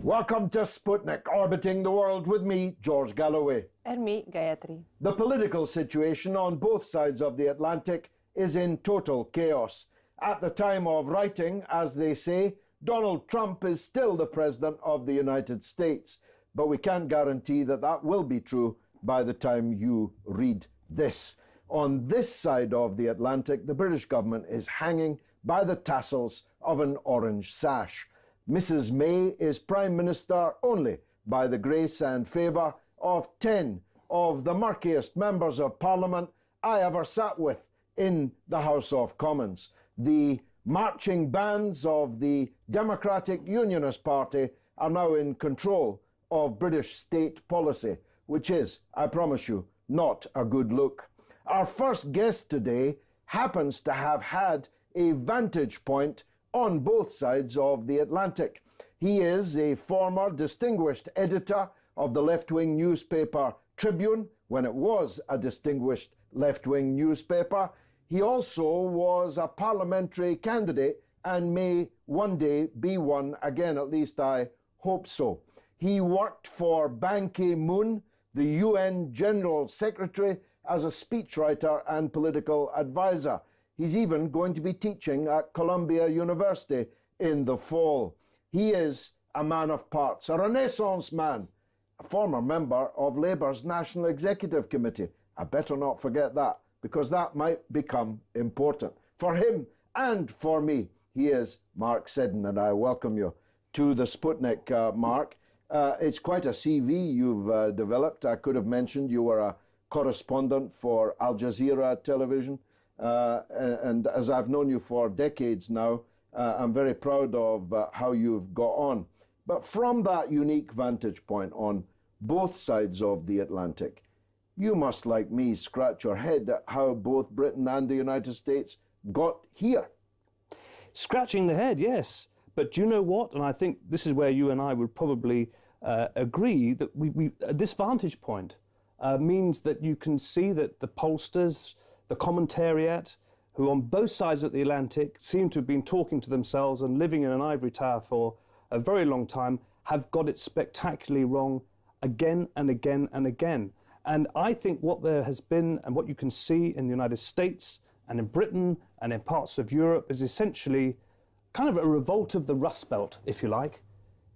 Welcome to Sputnik, orbiting the world with me, George Galloway. And me, Gayatri. The political situation on both sides of the Atlantic is in total chaos. At the time of writing, as they say, Donald Trump is still the President of the United States. But we can't guarantee that that will be true by the time you read this. On this side of the Atlantic, the British government is hanging by the tassels of an orange sash. Mrs. May is Prime Minister only by the grace and favour of 10 of the murkiest members of Parliament I ever sat with in the House of Commons. The marching bands of the Democratic Unionist Party are now in control of British state policy, which is, I promise you, not a good look. Our first guest today happens to have had a vantage point on both sides of the Atlantic. He is a former distinguished editor of the left-wing newspaper Tribune, when it was a distinguished left-wing newspaper. He also was a parliamentary candidate and may one day be one again, at least I hope so. He worked for Ban Ki-moon, the UN General Secretary, as a speechwriter and political advisor. He's even going to be teaching at Columbia University in the fall. He is a man of parts, a Renaissance man, a former member of Labour's National Executive Committee. I better not forget that, because that might become important for him and for me. He is Mark Seddon, and I welcome you to the Sputnik, Mark. It's quite a CV you've developed. I could have mentioned you were a correspondent for Al Jazeera television. And as I've known you for decades now, I'm very proud of how you've got on. But from that unique vantage point on both sides of the Atlantic, you must, like me, scratch your head at how both Britain and the United States got here. Scratching the head, yes. But do you know what? And I think this is where you and I would probably agree that this vantage point means that you can see that the pollsters, the commentariat, who on both sides of the Atlantic seem to have been talking to themselves and living in an ivory tower for a very long time, have got it spectacularly wrong again and again and again. And I think what there has been and what you can see in the United States and in Britain and in parts of Europe is essentially kind of a revolt of the Rust Belt, if you like.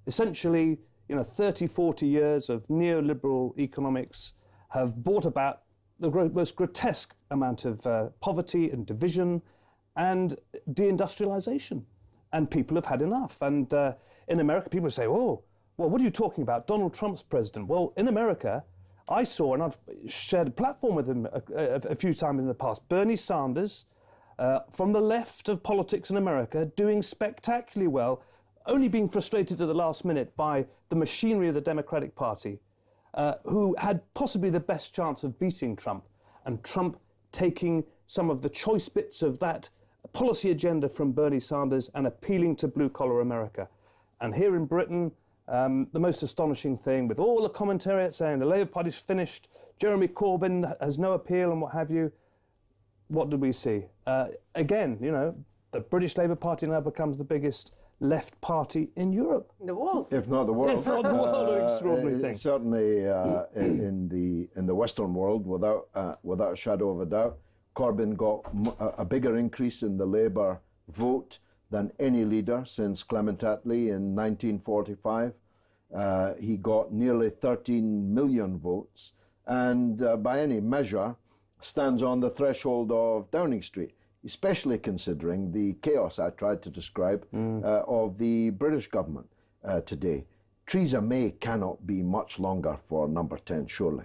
Essentially, 30, 40 years of neoliberal economics have brought about the most grotesque amount of poverty and division and deindustrialization. And people have had enough. And in America, people say, oh, well, what are you talking about? Donald Trump's president. Well, in America, I saw, and I've shared a platform with him a few times in the past, Bernie Sanders, from the left of politics in America, doing spectacularly well, only being frustrated at the last minute by the machinery of the Democratic Party, who had possibly the best chance of beating Trump, and Trump taking some of the choice bits of that policy agenda from Bernie Sanders and appealing to blue-collar America. And here in Britain, the most astonishing thing, with all the commentariat saying the Labour Party's finished, Jeremy Corbyn has no appeal and what have you, what did we see? Again, the British Labour Party now becomes the biggest left party in Europe. The world. If not the world. If not the world, an extraordinary thing. Certainly in the Western world, without a shadow of a doubt, Corbyn got a bigger increase in the Labour vote than any leader since Clement Attlee in 1945. He got nearly 13 million votes, and by any measure stands on the threshold of Downing Street, especially considering the chaos I tried to describe of the British government today. Theresa May cannot be much longer for number 10, surely.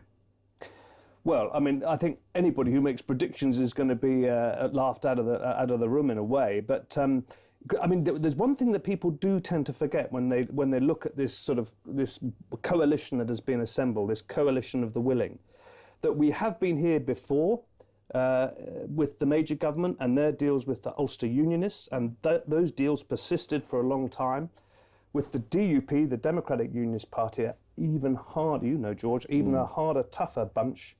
Well, I mean, I think anybody who makes predictions is going to be laughed out of the room in a way. But I mean, there's one thing that people do tend to forget when they look at this sort of this coalition that has been assembled, this coalition of the willing, that we have been here before with the major government and their deals with the Ulster Unionists, and those deals persisted for a long time. With the DUP, the Democratic Unionist Party, even harder, you know, George, even a harder, tougher bunch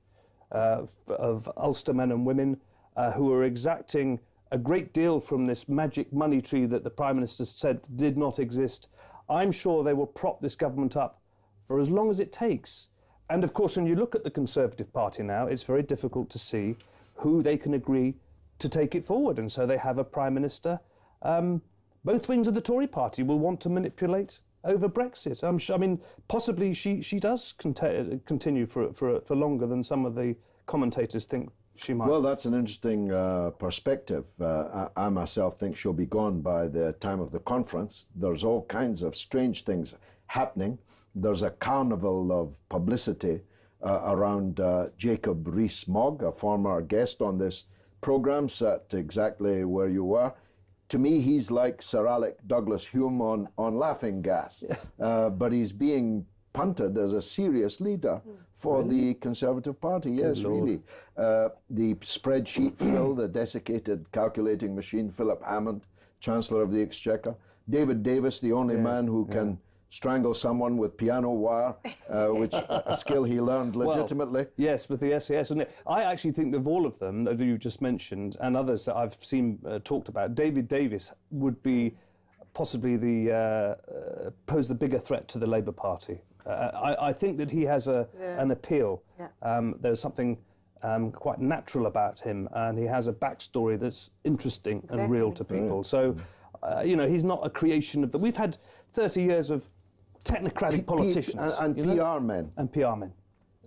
of Ulster men and women who are exacting a great deal from this magic money tree that the Prime Minister said did not exist. I'm sure they will prop this government up for as long as it takes. And of course, when you look at the Conservative Party now, it's very difficult to see who they can agree to take it forward. And so they have a Prime Minister. Both wings of the Tory party will want to manipulate over Brexit. I mean, possibly she does continue for longer than some of the commentators think she might. Well, that's an interesting perspective. I myself think she'll be gone by the time of the conference. There's all kinds of strange things happening. There's a carnival of publicity around Jacob Rees-Mogg, a former guest on this program, sat exactly where you were. To me, he's like Sir Alec Douglas Hume on laughing gas, but he's being punted as a serious leader for the Conservative Party. Yes, really. The spreadsheet Phil, the desiccated calculating machine, Philip Hammond, Chancellor of the Exchequer, David Davis, the only man who can strangle someone with piano wire, which a skill he learned legitimately. Well, yes, with the SAS. And I actually think of all of them that you just mentioned and others that I've seen talked about, David Davis would be possibly pose the bigger threat to the Labour Party. I think that he has an appeal. Yeah. There's something quite natural about him, and he has a backstory that's interesting and real to people. So, you know, he's not a creation of we've had 30 years of technocratic politicians. And PR men. And PR men.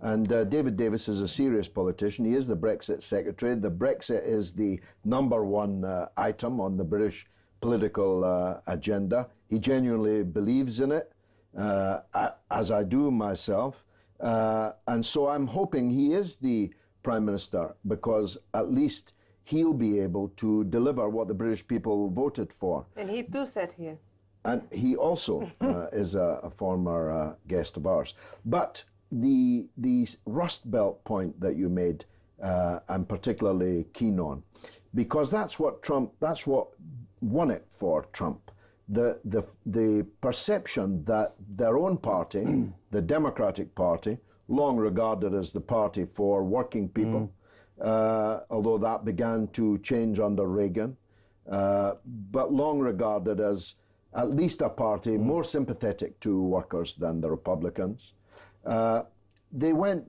And David Davis is a serious politician. He is the Brexit secretary. The Brexit is the #1 item on the British political agenda. He genuinely believes in it, as I do myself. And so I'm hoping he is the Prime Minister, because at least he'll be able to deliver what the British people voted for. And he too sat here. And he also is a former guest of ours. But the Rust Belt point that you made, I'm particularly keen on, because that's what won it for Trump. The perception that their own party, the Democratic Party, long regarded as the party for working people, although that began to change under Reagan, but long regarded as at least a party more sympathetic to workers than the Republicans. The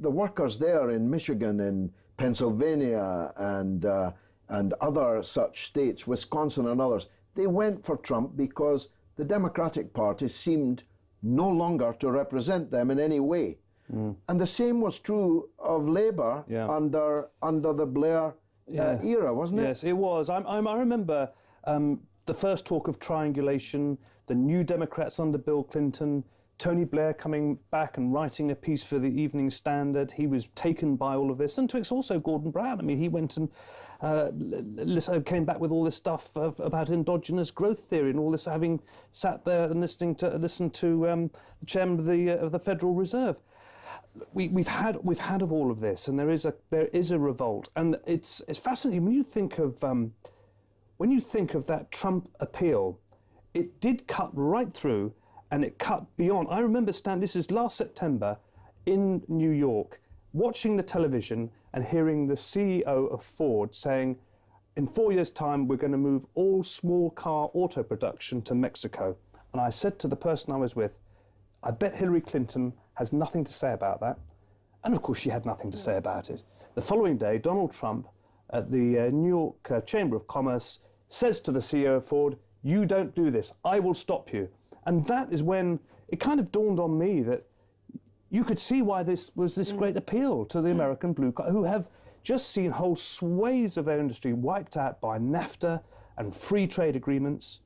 workers there in Michigan, in Pennsylvania, and other such states, Wisconsin and others, they went for Trump because the Democratic Party seemed no longer to represent them in any way. And the same was true of Labour under the Blair era, wasn't it? Yes, it was. I remember the first talk of triangulation, the New Democrats under Bill Clinton, Tony Blair coming back and writing a piece for the Evening Standard. He was taken by all of this. And it's also Gordon Brown. I mean, he went and came back with all this stuff about endogenous growth theory and all this, having sat there and listened to the chairman of the Federal Reserve. We've had of all of this, and there is a revolt, and it's fascinating when you think of that Trump appeal. It did cut right through, and it cut beyond. I remember this is last September in New York, watching the television and hearing the CEO of Ford saying, in 4 years' time, we're going to move all small car auto production to Mexico. And I said to the person I was with, I bet Hillary Clinton has nothing to say about that. And of course, she had nothing to say about it. The following day, Donald Trump at the New York Chamber of Commerce says to the CEO of Ford, you don't do this, I will stop you. And that is when it kind of dawned on me that you could see why this was this great appeal to the American blue collar, who have just seen whole swathes of their industry wiped out by NAFTA and free trade agreements.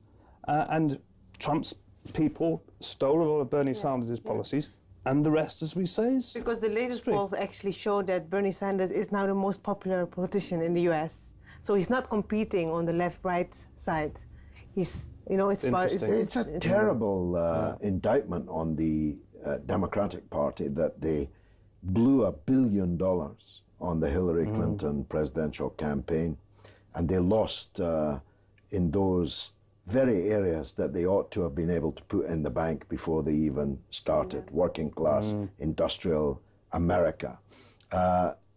And Trump's people stole a lot of Bernie Sanders' policies. And the rest, as we say, is because the latest polls actually show that Bernie Sanders is now the most popular politician in the US. So he's not competing on the left-right side. He's, you know, it's Interesting. It's a terrible indictment on the Democratic Party that they blew $1 billion on the Hillary Clinton presidential campaign, and they lost in those very areas that they ought to have been able to put in the bank before they even started, working class, industrial America.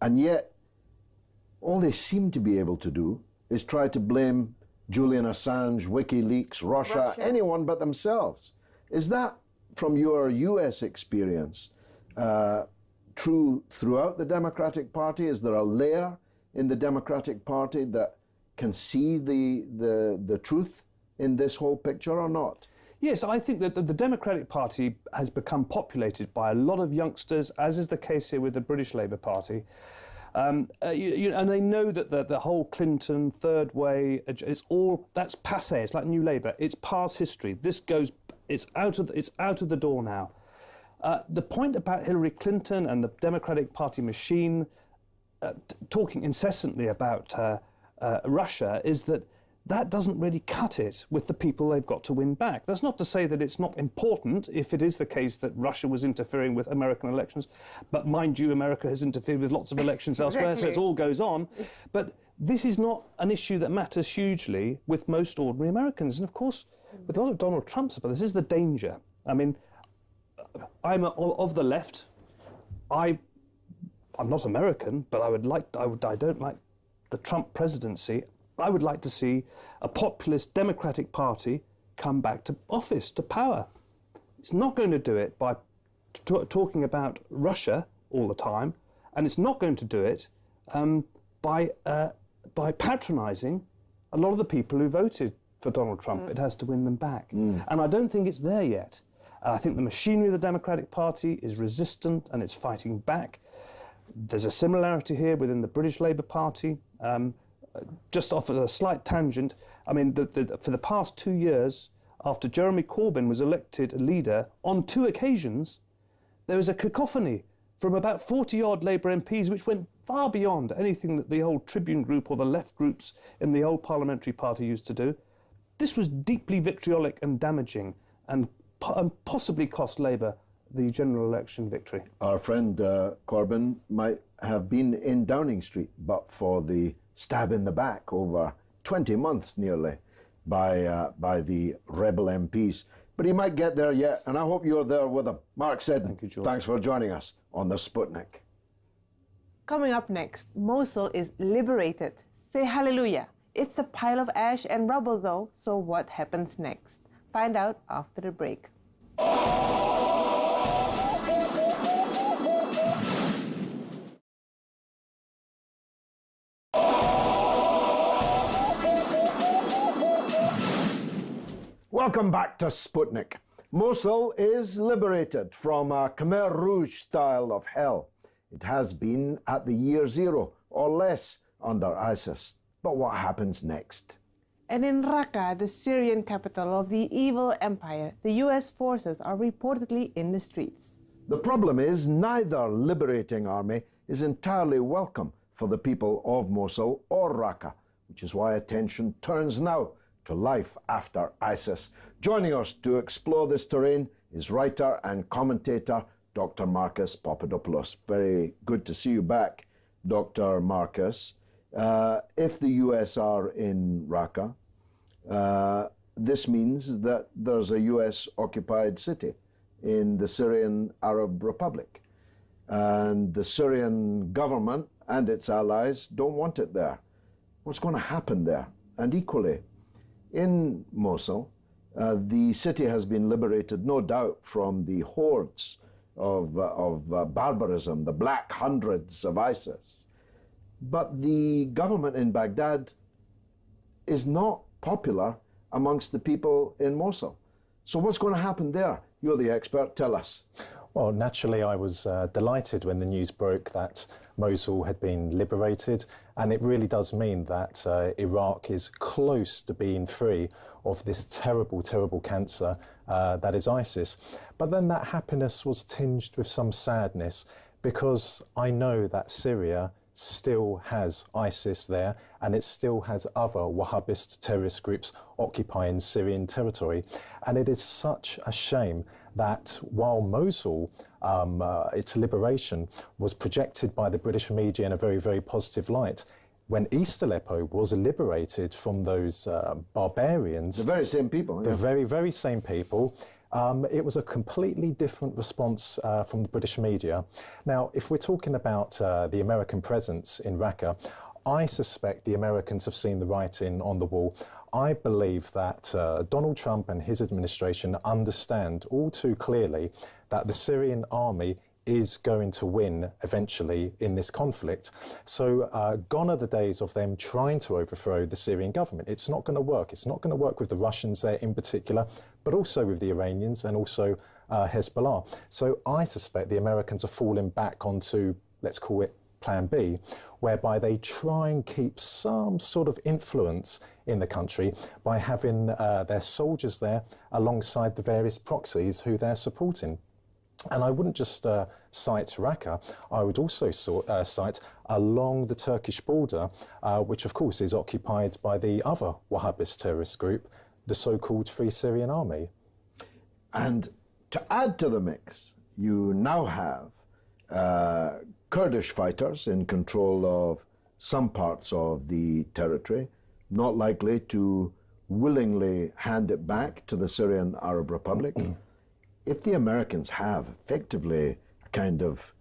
And yet, all they seem to be able to do is try to blame Julian Assange, WikiLeaks, Russia, anyone but themselves. Is that, from your US experience, true throughout the Democratic Party? Is there a layer in the Democratic Party that can see the truth in this whole picture or not? Yes, I think that the Democratic Party has become populated by a lot of youngsters, as is the case here with the British Labour Party. And they know that the whole Clinton third way, it's all, that's passé. It's like New Labour. It's past history. It's out of the door now. The point about Hillary Clinton and the Democratic Party machine talking incessantly about Russia is that doesn't really cut it with the people they've got to win back. That's not to say that it's not important if it is the case that Russia was interfering with American elections, but mind you, America has interfered with lots of elections elsewhere, so it all goes on. But this is not an issue that matters hugely with most ordinary Americans. And of course, with a lot of Donald Trump supporters, this is the danger. I mean, I'm of the left. I'm not American, but I don't like the Trump presidency. I would like to see a populist Democratic Party come back to office, to power. It's not going to do it by talking about Russia all the time, and it's not going to do it by patronising a lot of the people who voted for Donald Trump. It has to win them back. And I don't think it's there yet. I think the machinery of the Democratic Party is resistant and it's fighting back. There's a similarity here within the British Labour Party. Just off at a slight tangent, I mean, for the past 2 years, after Jeremy Corbyn was elected leader, on 2 occasions, there was a cacophony from about 40-odd Labour MPs, which went far beyond anything that the old Tribune group or the left groups in the old parliamentary party used to do. This was deeply vitriolic and damaging, and possibly cost Labour the general election victory. Our friend Corbyn might have been in Downing Street, but for the stab in the back over 20 months nearly by the rebel MPs. But he might get there yet, and I hope you're there with him. Mark Seddon, Thank you, George. Thanks for joining us on the Sputnik. Coming up next, Mosul is liberated. Say hallelujah. It's a pile of ash and rubble though, so what happens next? Find out after the break. Welcome back to Sputnik. Mosul is liberated from a Khmer Rouge style of hell. It has been at the year 0 or less under ISIS. But what happens next? And in Raqqa, the Syrian capital of the evil empire, the US forces are reportedly in the streets. The problem is neither liberating army is entirely welcome for the people of Mosul or Raqqa, which is why attention turns now to life after ISIS. Joining us to explore this terrain is writer and commentator Dr. Marcus Papadopoulos. Very good to see you back, Dr. Marcus. If the US are in Raqqa, this means that there's a US occupied city in the Syrian Arab Republic. And the Syrian government and its allies don't want it there. What's going to happen there? And equally, in Mosul, the city has been liberated, no doubt, from the hordes of barbarism, the black hundreds of ISIS. But the government in Baghdad is not popular amongst the people in Mosul. So what's going to happen there? You're the expert, tell us. Well, naturally, I was delighted when the news broke that Mosul had been liberated, and it really does mean that Iraq is close to being free of this terrible, terrible cancer that is ISIS. But then that happiness was tinged with some sadness, because I know that Syria still has ISIS there, and it still has other Wahhabist terrorist groups occupying Syrian territory. And it is such a shame that while Mosul, its liberation, was projected by the British media in a very, very positive light, when East Aleppo was liberated from those barbarians... The very same people. The very, very same people. It was a completely different response from the British media. Now, if we're talking about the American presence in Raqqa, I suspect the Americans have seen the writing on the wall. I believe that Donald Trump and his administration understand all too clearly that the Syrian army is going to win eventually in this conflict. So gone are the days of them trying to overthrow the Syrian government. It's not going to work. It's not going to work with the Russians there in particular, but also with the Iranians and also Hezbollah. So I suspect the Americans are falling back onto, let's call it Plan B, whereby they try and keep some sort of influence in the country by having their soldiers there alongside the various proxies who they're supporting. And I wouldn't just cite Raqqa, I would also cite along the Turkish border, which of course is occupied by the other Wahhabist terrorist group, the so-called Free Syrian Army. And to add to the mix, you now have Kurdish fighters in control of some parts of the territory, not likely to willingly hand it back to the Syrian Arab Republic. If the Americans have effectively a kind of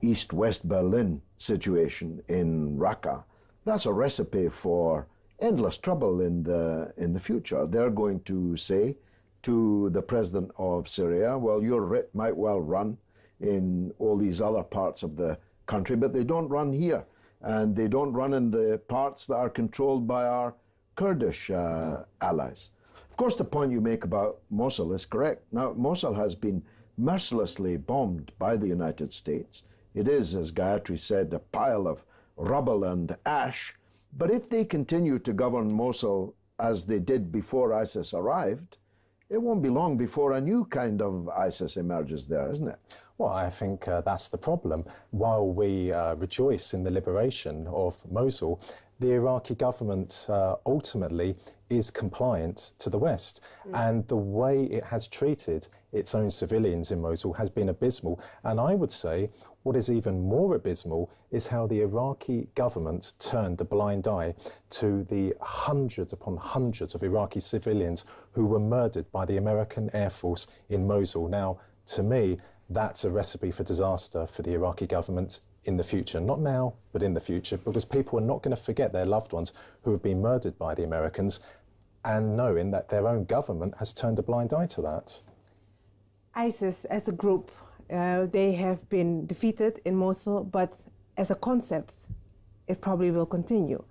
East-West Berlin situation in Raqqa, that's a recipe for endless trouble in the future. They're going to say to the president of Syria, well, your writ might well run in all these other parts of the country, but they don't run here. And they don't run in the parts that are controlled by our Kurdish allies. Of course, the point you make about Mosul is correct. Now, Mosul has been mercilessly bombed by the United States. It is, as Gayatri said, a pile of rubble and ash. But if they continue to govern Mosul as they did before ISIS arrived, it won't be long before a new kind of ISIS emerges there, isn't it? Well, I think that's the problem. While we rejoice in the liberation of Mosul, the Iraqi government ultimately is compliant to the West. And the way it has treated its own civilians in Mosul has been abysmal. And I would say what is even more abysmal is how the Iraqi government turned a blind eye to the hundreds upon hundreds of Iraqi civilians who were murdered by the American Air Force in Mosul. Now, to me, that's a recipe for disaster for the Iraqi government in the future. Not now, but in the future, because people are not going to forget their loved ones who have been murdered by the Americans, and knowing that their own government has turned a blind eye to that. ISIS as a group, they have been defeated in Mosul, but as a concept, it probably will continue.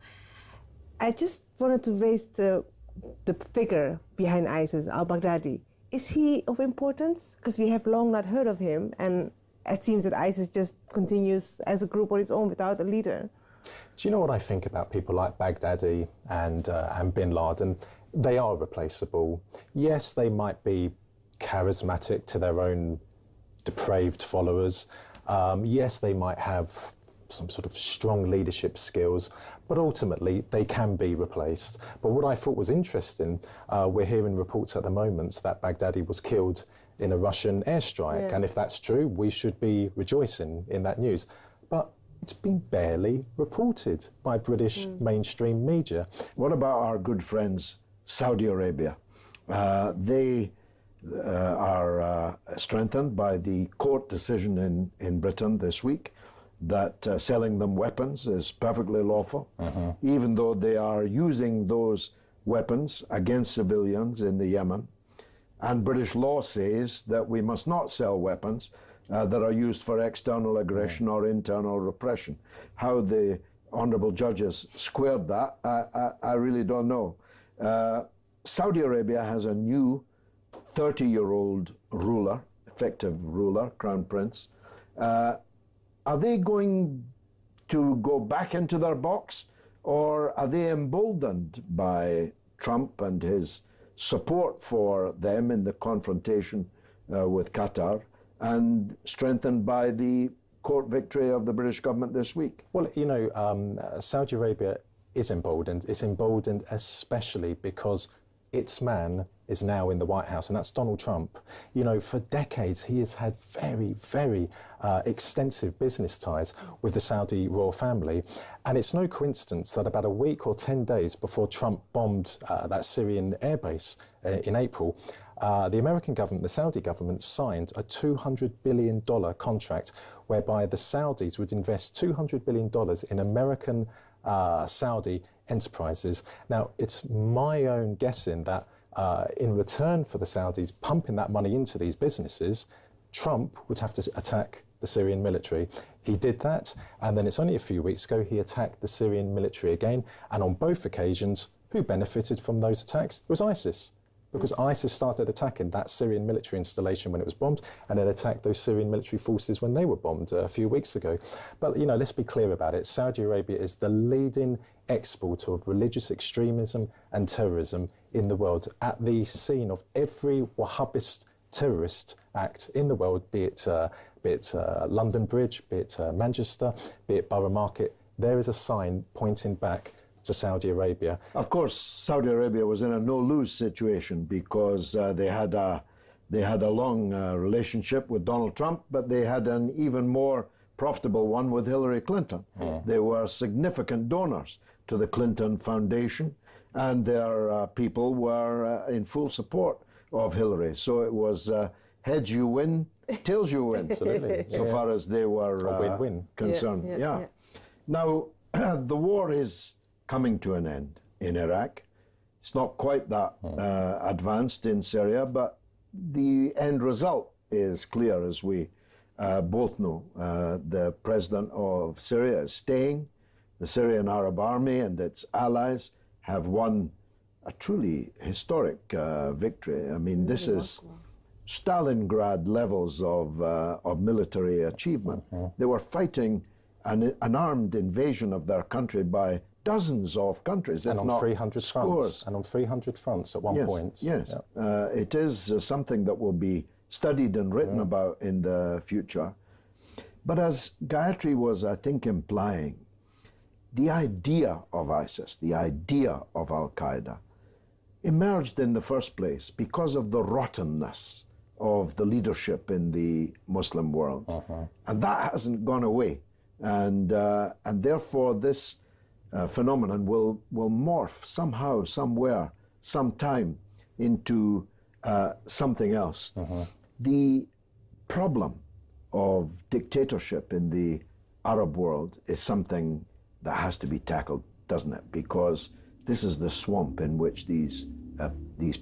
I just wanted to raise the figure behind ISIS, al-Baghdadi. Is he of importance? Because we have long not heard of him, and it seems that ISIS just continues as a group on its own without a leader. Do you know what I think about people like Baghdadi and bin Laden? They are replaceable. Yes, they might be charismatic to their own depraved followers. Yes, they might have some sort of strong leadership skills, but ultimately they can be replaced. But what I thought was interesting, we're hearing reports at the moment that Baghdadi was killed in a Russian airstrike. Yeah. And if that's true, we should be rejoicing in that news. But it's been barely reported by British mainstream media. What about our good friends, Saudi Arabia? They are strengthened by the court decision in Britain this week that selling them weapons is perfectly lawful, even though they are using those weapons against civilians in the Yemen. And British law says that we must not sell weapons that are used for external aggression or internal repression. How the honourable judges squared that, I really don't know. Saudi Arabia has a new 30-year-old ruler, effective ruler, Crown Prince. Are they going to go back into their box, or are they emboldened by Trump and his support for them in the confrontation with Qatar, and strengthened by the court victory of the British government this week? Well, you know, Saudi Arabia is emboldened. It's emboldened especially because its man is now in the White House, and that's Donald Trump. You know, for decades, he has had very, very extensive business ties with the Saudi royal family. And it's no coincidence that about a week or 10 days before Trump bombed that Syrian airbase in April, the American government, the Saudi government, signed a $200 billion contract whereby the Saudis would invest $200 billion in American Saudi enterprises. Now, it's my own guessing that in return for the Saudis pumping that money into these businesses, Trump would have to attack the Syrian military. He did that, and then it's only a few weeks ago he attacked the Syrian military again, and on both occasions, who benefited from those attacks? It was ISIS. Because ISIS started attacking that Syrian military installation when it was bombed, and then attacked those Syrian military forces when they were bombed a few weeks ago. But, you know, let's be clear about it. Saudi Arabia is the leading exporter of religious extremism and terrorism in the world, at the scene of every Wahhabist terrorist act in the world, be it London Bridge, be it Manchester, be it Borough Market. There is a sign pointing back to Saudi Arabia. Of course, Saudi Arabia was in a no-lose situation because they had a long relationship with Donald Trump, but they had an even more profitable one with Hillary Clinton. They were significant donors to the Clinton Foundation, and their people were in full support of Hillary. So it was heads you win, tails you win. Absolutely. So far as they were a win-win concerned. Yeah. Now, the war is coming to an end in Iraq. It's not quite that advanced in Syria, but the end result is clear, as we both know. The president of Syria is staying. The Syrian Arab Army and its allies have won a truly historic victory. I mean, this is Stalingrad levels of military achievement. They were fighting an armed invasion of their country by dozens of countries, and if on not 300 scores. fronts. And on 300 fronts at one point. Yes, Yep. it is something that will be studied and written about in the future. But as Gayatri was, I think, implying, the idea of ISIS, the idea of Al-Qaeda, emerged in the first place because of the rottenness of the leadership in the Muslim world. And that hasn't gone away. And therefore this phenomenon will morph somehow, somewhere, sometime into something else. The problem of dictatorship in the Arab world is something that has to be tackled, doesn't it? Because this is the swamp in which these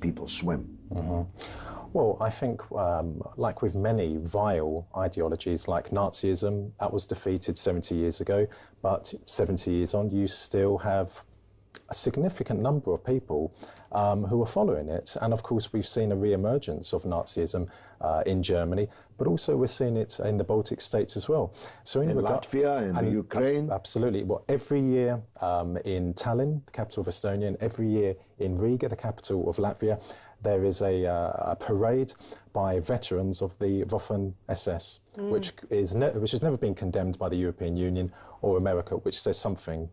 people swim. Well, I think, like with many vile ideologies like Nazism, that was defeated 70 years ago, but 70 years on, you still have a significant number of people who are following it. And of course, we've seen a re-emergence of Nazism in Germany, but also we're seeing it in the Baltic states as well. So in Latvia, in the Ukraine. Absolutely. Well, every year in Tallinn, the capital of Estonia, and every year in Riga, the capital of Latvia, there is a parade by veterans of the Waffen-SS, which has never been condemned by the European Union or America, which says something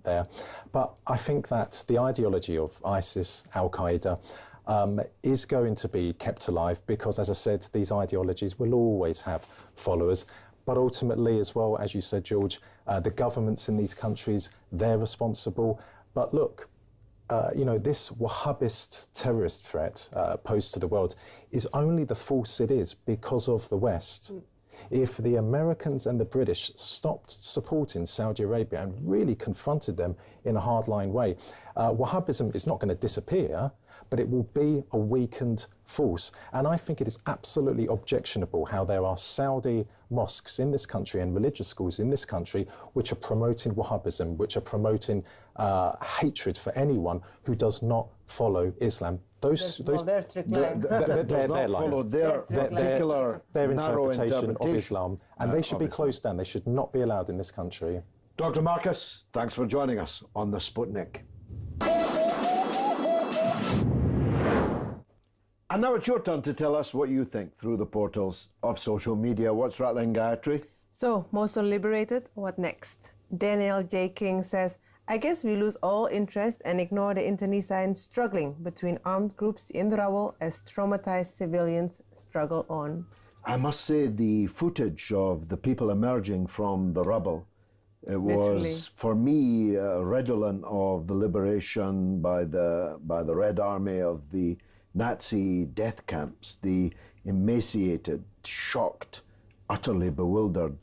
there. But I think that the ideology of ISIS, Al-Qaeda, is going to be kept alive because, as I said, these ideologies will always have followers. But ultimately, as well, as you said, George, the governments in these countries, they're responsible. But look, you know, this Wahhabist terrorist threat posed to the world is only the force it is because of the West. If the Americans and the British stopped supporting Saudi Arabia and really confronted them in a hardline way, Wahhabism is not going to disappear, but it will be a weakened force. And I think it is absolutely objectionable how there are Saudi mosques in this country and religious schools in this country which are promoting Wahhabism, which are promoting hatred for anyone who does not follow Islam. Their interpretation of Islam, and they should be closed down. They should not be allowed in this country. Dr. Marcus, thanks for joining us on the Sputnik. And now it's your turn to tell us what you think through the portals of social media. What's rattling, Gayatri? So, Mosul liberated, what next? Daniel J. King says, I guess we lose all interest and ignore the internecine struggling between armed groups in the rubble as traumatized civilians struggle on. I must say the footage of the people emerging from the rubble Literally. was, for me, redolent of the liberation by the Red Army of the Nazi death camps, the emaciated, shocked, utterly bewildered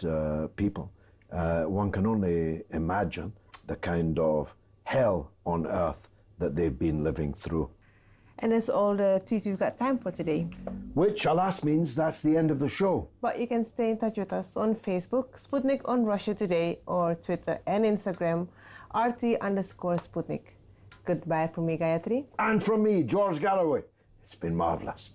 people. One can only imagine the kind of hell on earth that they've been living through. And that's all the tweets we've got time for today. Which, alas, means that's the end of the show. But you can stay in touch with us on Facebook, Sputnik on Russia Today, or Twitter and Instagram, RT_Sputnik. Goodbye from me, Gayatri. And from me, George Galloway. It's been marvellous.